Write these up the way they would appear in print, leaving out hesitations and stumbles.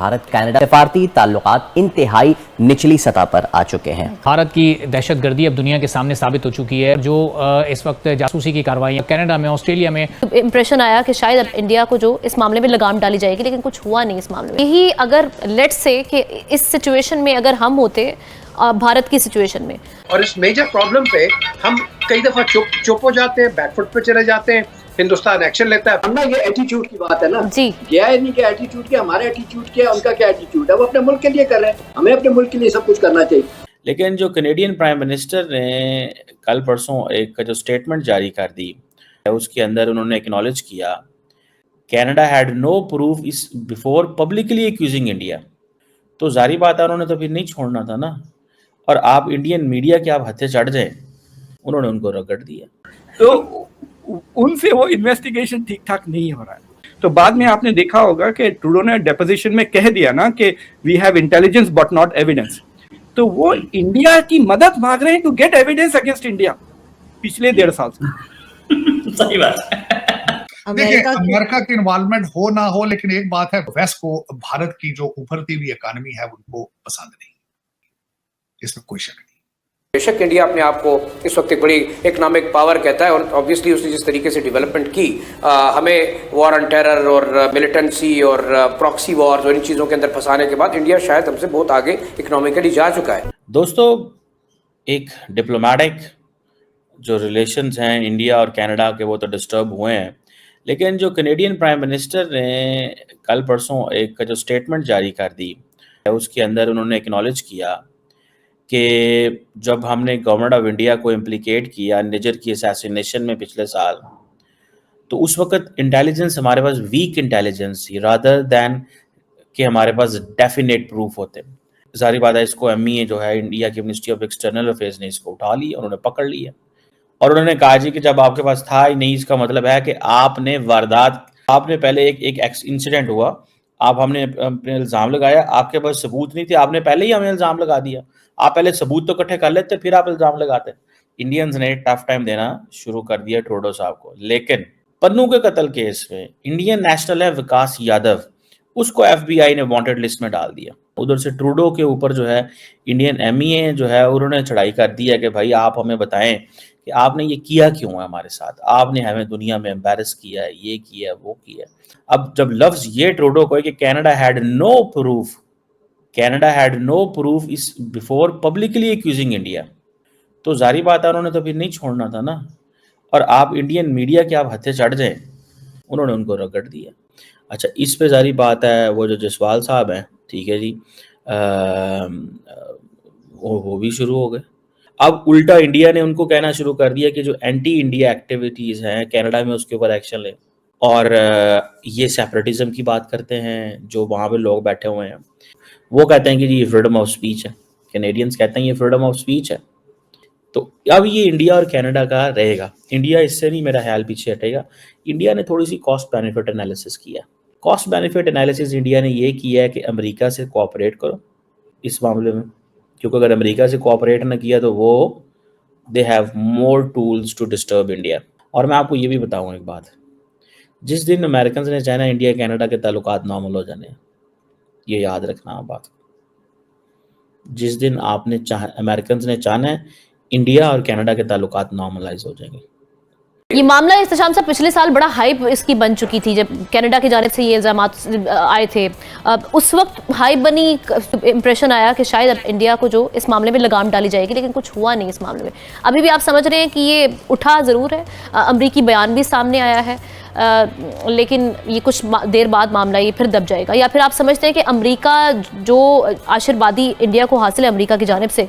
Bharat Canada सफारती ताल्लुकात इंतहाई निचली सतह पर आ चुके हैं। भारत की दहशतगर्दी अब दुनिया के सामने साबित हो चुकी है। जो इस वक्त जासूसी की कार्रवाई कनाडा में, ऑस्ट्रेलिया में, इंप्रेशन आया कि शायद इंडिया को जो इस मामले में लगाम डाली जाएगी, लेकिन कुछ हुआ नहीं इस मामले में। यही अगर लेट्स से कि इस सिचुएशन में अगर हम होते भारत की सिचुएशन में, और इस मेजर प्रॉब्लम पे हम कई दफा चुप हो जाते हैं, बैकफुट पे चले जाते हैं, हिंदुस्तान एक्शन लेता है। वरना ये एटीट्यूड की बात है ना जी, क्या है नहीं, क्या एटीट्यूड क्या, हमारा एटीट्यूड क्या है, उनका क्या एटीट्यूड है। वो अपने मुल्क के लिए कर रहे हैं, हमें अपने मुल्क के लिए सब कुछ करना चाहिए। लेकिन जो कनेडियन प्राइम मिनिस्टर ने कल परसों एक जो स्टेटमेंट जारी कर दी, उसके अंदर उन्होंने एक्नॉलेज किया Canada had no proof is before publicly accusing India. तो जारी बात है उन्होंने तो फिर नहीं छोड़ना था ना, और आप इंडियन मीडिया के आप हत्थे चढ़ जाए, उन्होंने उनको रगड़ दिया। तो उनसे वो इन्वेस्टिगेशन ठीक ठाक नहीं हो रहा है। तो बाद में आपने देखा होगा कि ट्रूडो ने डेपोजिशन में कह दिया ना कि we have intelligence but not evidence. तो वो इंडिया की मदद मांग रहे हैं to get evidence against India पिछले 1.5 साल से। सही बात है। देखिए, अमेरिका की इन्वॉल्वमेंट हो ना हो, लेकिन एक बात है, वेस्ट को भारत की जो उभरती हुई इकोनॉमी है उनको पसंद नहीं, इसमें कोई शक नहीं। बेशक इंडिया अपने आप को इस वक्त एक बड़ी इकोनॉमिक पावर कहता है, और ऑब्वियसली उसने जिस तरीके से डेवलपमेंट की, हमें वॉर ऑन टेरर और मिलिटेंसी और प्रॉक्सी वॉर और इन चीज़ों के अंदर फंसाने के बाद इंडिया शायद हमसे बहुत आगे इकोनॉमिकली जा चुका है। दोस्तों, एक डिप्लोमेटिक जो रिलेशंस हैं इंडिया और कनाडा के, वो तो डिस्टर्ब हुए हैं, लेकिन जो कनेडियन प्राइम मिनिस्टर ने कल परसों एक जो स्टेटमेंट जारी कर दी, उसके अंदर उन्होंने एक्नॉलेज किया कि जब हमने गवर्नमेंट ऑफ इंडिया को इम्प्लिकेट किया निजर की असैसिनेशन में पिछले साल, तो उस वक्त इंटेलिजेंस हमारे पास वीक इंटेलिजेंस थी, रादर दैन कि हमारे पास डेफिनेट प्रूफ होते। सारी बात है, इसको MEA जो है इंडिया की मिनिस्ट्री ऑफ एक्सटर्नल अफेयर्स ने इसको उठा लिया, उन्होंने पकड़ लिया और उन्होंने कहा जी कि जब आपके पास था ही नहीं, इसका मतलब है कि आपने वारदात, आपने पहले एक इंसिडेंट हुआ, आप हमने अपने इल्ज़ाम लगाया, आपके पास सबूत नहीं थे, आपने पहले ही हमें इल्ज़ाम लगा दिया। आप पहले सबूत तो इकट्ठे कर लेते, फिर आप इल्ज़ाम लगाते। इंडियंस ने टफ टाइम देना शुरू कर दिया ट्रूडो साहब को। लेकिन पन्नू के कत्ल केस में इंडियन नेशनल है विकास यादव, उसको FBI ने वांटेड लिस्ट में डाल दिया। उधर से ट्रूडो के ऊपर जो है इंडियन MEA जो है उन्होंने चढ़ाई कर दी है कि भाई आप हमें बताएं कि आपने ये किया क्यों है हमारे साथ, आपने हमें दुनिया में एम्बैरस किया है, ये किया है, वो किया है। अब जब लफ्ज ये ट्रूडो को है कि Canada had no proof, Canada had no proof is before publicly accusing India, तो जारी बात है उन्होंने तो फिर नहीं छोड़ना था ना, और आप इंडियन मीडिया के आप हत्थे चढ़ जाएं, उन्होंने उनको रगड़ दिया। अच्छा, इस पे जारी बात है वो जो जसवाल साहब हैं, ठीक है जी, वो भी शुरू हो गए। अब उल्टा इंडिया ने उनको कहना शुरू कर दिया कि जो एंटी इंडिया एक्टिविटीज़ हैं कनाडा में उसके ऊपर एक्शन लें, और ये सेपरेटिज्म की बात करते हैं। जो वहाँ पे लोग बैठे हुए हैं वो कहते हैं कि जी ये फ्रीडम ऑफ स्पीच है, कैनेडियंस कहते हैं ये फ्रीडम ऑफ स्पीच है। तो अब ये इंडिया और कनाडा का रहेगा, इंडिया इससे नहीं मेरा ख्याल पीछे हटेगा। इंडिया ने थोड़ी सी कॉस्ट बेनिफिट एनालिसिस किया। कॉस्ट बेनिफिट एनालिसिस इंडिया ने ये किया है कि अमेरिका से कोऑपरेट करो इस मामले में, क्योंकि अगर अमेरिका से कोऑपरेट ना किया तो वो they have more tools to disturb India. और मैं आपको ये भी बताऊँ एक बात, जिस दिन अमेरिकन ने चाहना इंडिया कनाडा के ताल्लुकात नॉर्मल हो जाने, ये याद रखना बात, जिस दिन आपने अमेरिकन ने चाहना है इंडिया और कनाडा के ताल्लुकात नॉर्मलाइज हो जाएंगे। ये मामला इस्तेशाम साहब पिछले साल बड़ा हाइप इसकी बन चुकी थी, जब कनाडा की जानिब से ये इल्ज़ामात आए थे। उस वक्त हाइप बनी, इंप्रेशन आया कि शायद इंडिया को जो इस मामले में लगाम डाली जाएगी, लेकिन कुछ हुआ नहीं इस मामले में। अभी भी आप समझ रहे हैं कि ये उठा ज़रूर है, अमरीकी बयान भी सामने आया है, लेकिन ये कुछ देर बाद मामला ये फिर दब जाएगा, या फिर आप समझते हैं कि अमरीका जो आशीर्वादी इंडिया को हासिल है अमरीका की जानिब से,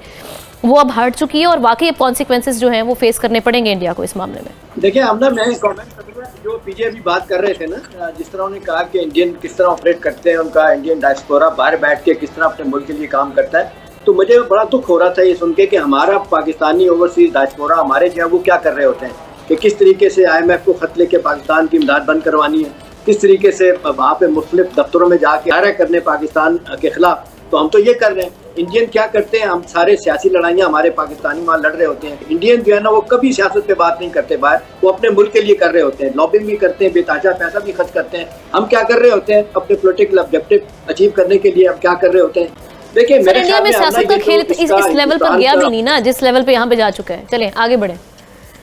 वो अब हट चुकी है और वाकई कॉन्सिक्वेंसेस जो हैं वो फेस करने पड़ेंगे इंडिया को इस मामले में? देखिए आमना, मैं कमेंट करूँगा जो पीजे अभी बात कर रहे थे ना, जिस तरह उन्होंने कहा कि इंडियन किस तरह ऑपरेट करते हैं, उनका इंडियन डायस्पोरा बाहर बैठ के किस तरह अपने मुल्क के लिए काम करता है, तो मुझे बड़ा दुख हो रहा था ये सुन के कि हमारा पाकिस्तानी ओवरसीज डायस्पोरा हमारे जो है वो क्या कर रहे होते हैं, कि किस तरीके से IMF को खत लेके पाकिस्तान की इमदाद बंद करवानी है, किस तरीके से वहाँ पे मुख्तलिफ दफ्तरों में जाके नारा करने पाकिस्तान के खिलाफ। तो हम तो ये कर रहे हैं, इंडियन क्या करते हैं, हम सारे सियासी लड़ाइयाँ हमारे पाकिस्तानी वहाँ लड़ रहे होते हैं, इंडियन जो है ना वो कभी सियासत पे बात नहीं करते बाहर, वो अपने मुल्क के लिए कर रहे होते हैं, लॉबिंग भी करते हैं, बेताजा पैसा भी खर्च करते हैं। हम क्या कर रहे होते हैं, अपने पॉलिटिकल ऑब्जेक्टिव अचीव करने के लिए हम क्या कर रहे होते हैं। देखिए सर, इंडिया में सियासत का खेल इस लेवल पर गया भी नहीं ना जिस लेवल पे यहाँ पे जा चुका है। चलें आगे बढ़े।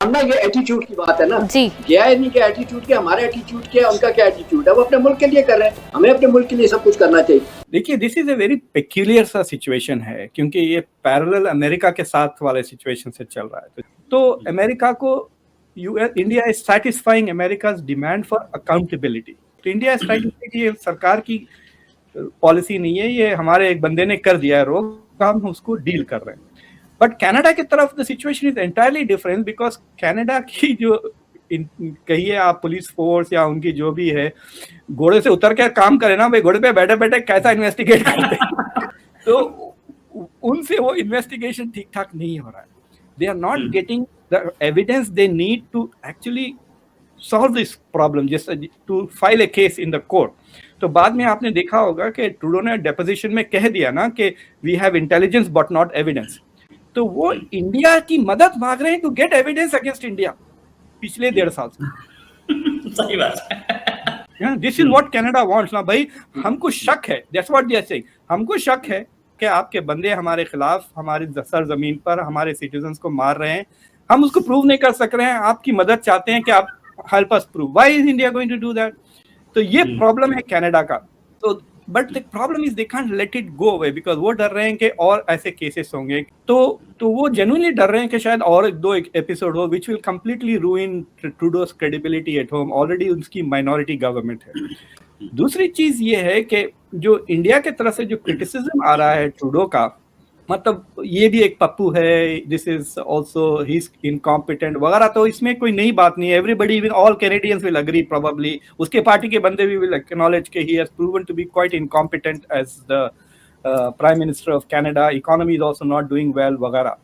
हम ना, ये एटीट्यूड की बात है ना जी, गया है नहीं, क्या एटीट्यूड क्या, हमारा एटीट्यूड क्या, उनका क्या एटीट्यूड है, वो अपने मुल्क के लिए कर रहे हैं, हमें अपने मुल्क के लिए सब कुछ करना चाहिए। देखिए, this is a very peculiar सा सिचुएशन है, क्योंकि ये पैरेलल अमेरिका के साथ वाले सिचुएशन से चल रहा है। तो अमेरिका को India is satisfying America's demand for accountability. तो India is trying to say कि ये सरकार की पॉलिसी नहीं है, ये हमारे एक बंदे ने कर दिया है रोग, हम उसको डील कर रहे हैं। बट कनाडा की तरफ the situation is entirely different, because Canada की जो कहिए आप पुलिस फोर्स या उनकी जो भी है, घोड़े से उतर के काम करे ना भाई, घोड़े पे बैठे बैठे कैसा इन्वेस्टिगेट करते हैं तो उनसे वो इन्वेस्टिगेशन ठीक ठाक नहीं हो रहा है। They are not getting the evidence they need to actually solve this problem, जैसे to file a case in the court. तो बाद में आपने देखा होगा कि ट्रूडो ने डेपोजिशन में कह दिया ना कि we have intelligence but not evidence. तो वो इंडिया की मदद मांग रहे हैं to get evidence against India पिछले 1.5 साल से। सही बात है। This is what Canada wants ना भाई, हमको शक है, that's what they are saying, हमको शक है कि आपके बंदे हमारे खिलाफ हमारे सरजमीन पर हमारे सिटीजन्स को मार रहे हैं, हम उसको प्रूव नहीं कर सक रहे हैं, आपकी मदद चाहते हैं कि आप help us prove, why is India going to do that. तो ये प्रॉब्लम है कनाडा का। तो but the problem is they can't let it go away, because वो डर रहे हैं कि और ऐसे केसेस होंगे। तो वो जेन्युइनली डर रहे हैं कि शायद और 2 एपिसोड हो which will completely ruin Trudeau's credibility at home. Already उसकी माइनॉरिटी गवर्नमेंट है। दूसरी चीज ये है कि जो इंडिया की तरफ से जो क्रिटिसिज्म आ रहा है ट्रूडो का, मतलब ये भी एक पप्पू है, this is also he is incompetent वगैरह, तो इसमें कोई नई बात नहीं है। Everybody will, all Canadians will agree probably, उसके पार्टी के बंदे भी विल एक्नॉलेज कि he has proven to be quite incompetent as the prime minister of Canada, economy is also not doing well वगैरह।